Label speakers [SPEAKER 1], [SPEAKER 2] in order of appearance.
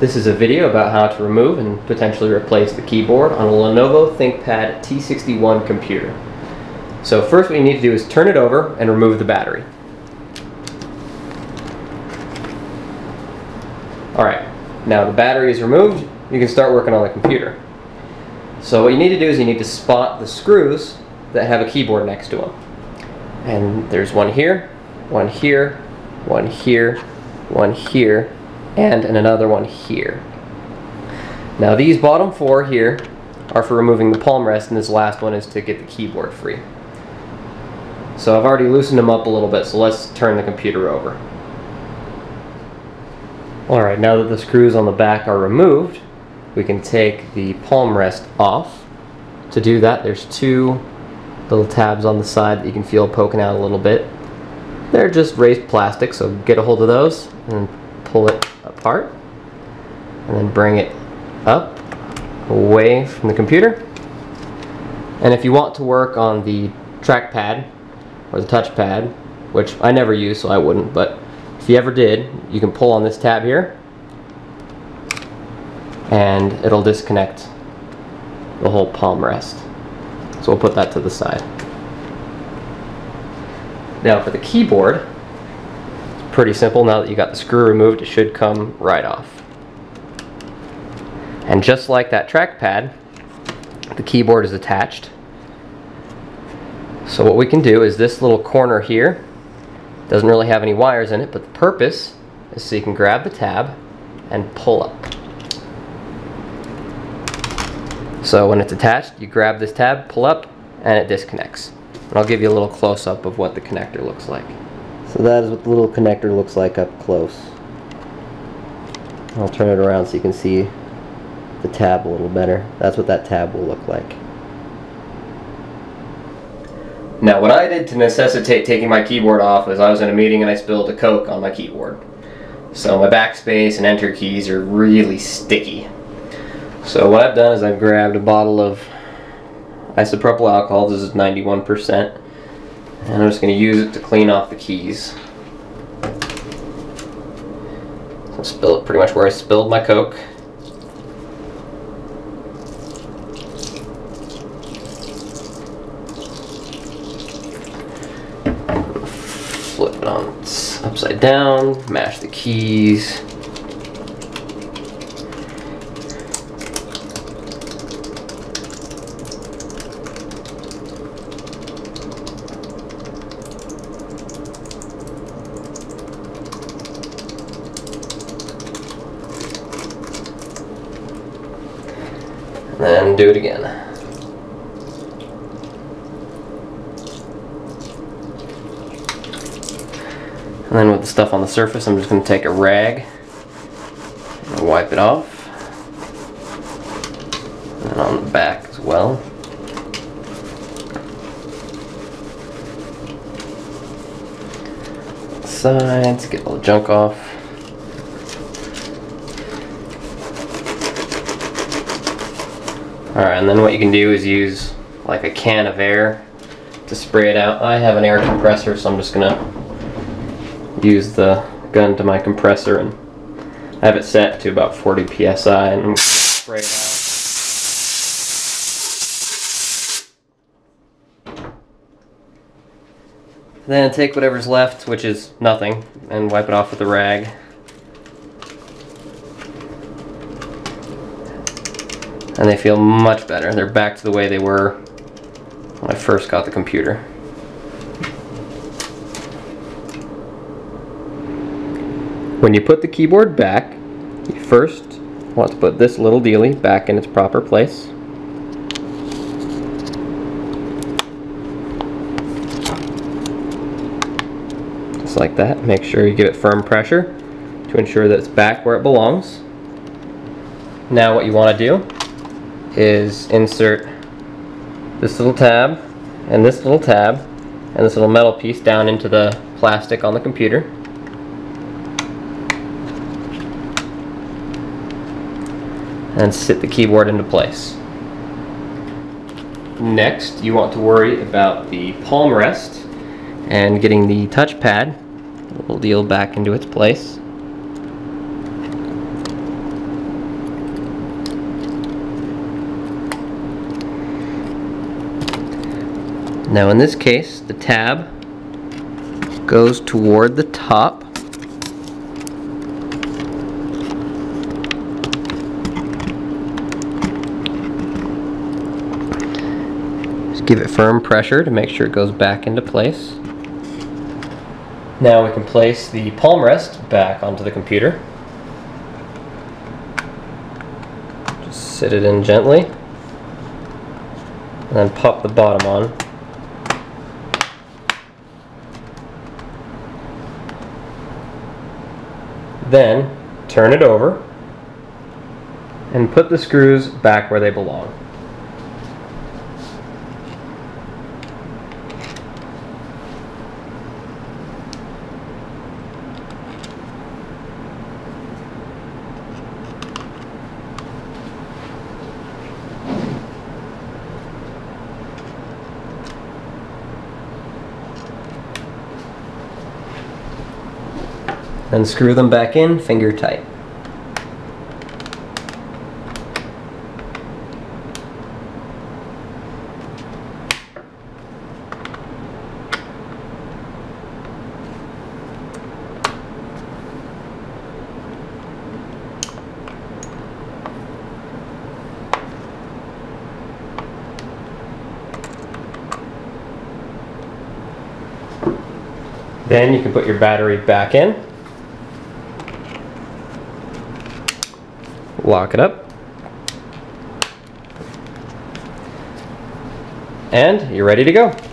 [SPEAKER 1] This is a video about how to remove and potentially replace the keyboard on a Lenovo Thinkpad T61 computer. So first what you need to do is turn it over and remove the battery. Alright, now the battery is removed, you can start working on the computer. So what you need to do is you need to spot the screws that have a keyboard next to them. And there's one here, one here, one here, one here, and another one here. Now these bottom four here are for removing the palm rest, and this last one is to get the keyboard free. So I've already loosened them up a little bit, so let's turn the computer over. Alright, now that the screws on the back are removed, we can take the palm rest off. To do that, there's two little tabs on the side that you can feel poking out a little bit. They're just raised plastic, so get a hold of those and pull it apart, and then bring it up away from the computer. And if you want to work on the trackpad or the touchpad, which I never use so I wouldn't, but if you ever did, you can pull on this tab here and it'll disconnect the whole palm rest. So we'll put that to the side. Now for the keyboard, pretty simple. Now that you got the screw removed, it should come right off. And just like that trackpad, the keyboard is attached. So what we can do is this little corner here doesn't really have any wires in it, but the purpose is so you can grab the tab and pull up. So when it's attached, you grab this tab, pull up, and it disconnects. And I'll give you a little close-up of what the connector looks like. So that is what the little connector looks like up close. I'll turn it around so you can see the tab a little better. That's what that tab will look like. Now what I did to necessitate taking my keyboard off was I was in a meeting and I spilled a Coke on my keyboard. So my backspace and enter keys are really sticky. So what I've done is I've grabbed a bottle of isopropyl alcohol. This is 91%. And I'm just going to use it to clean off the keys. So spill it pretty much where I spilled my Coke. Flip it on upside down, mash the keys. Then do it again. And then with the stuff on the surface, I'm just going to take a rag and wipe it off. And on the back as well. Sides, get all the junk off. Alright, and then what you can do is use like a can of air to spray it out. I have an air compressor, so I'm just going to use the gun to my compressor and I have it set to about 40 psi and I'm going to spray it out. Then take whatever's left, which is nothing, and wipe it off with a rag. And they feel much better. They're back to the way they were when I first got the computer. When you put the keyboard back, you first want to put this little dealie back in its proper place. Just like that. Make sure you give it firm pressure to ensure that it's back where it belongs. Now what you want to do is insert this little tab and this little tab and this little metal piece down into the plastic on the computer. And sit the keyboard into place. Next, you want to worry about the palm rest and getting the touchpad little deal back into its place. Now in this case, the tab goes toward the top. Just give it firm pressure to make sure it goes back into place. Now we can place the palm rest back onto the computer. Just sit it in gently, and then pop the bottom on. Then turn it over and put the screws back where they belong. Then screw them back in, finger tight. Then you can put your battery back in. Lock it up, and you're ready to go.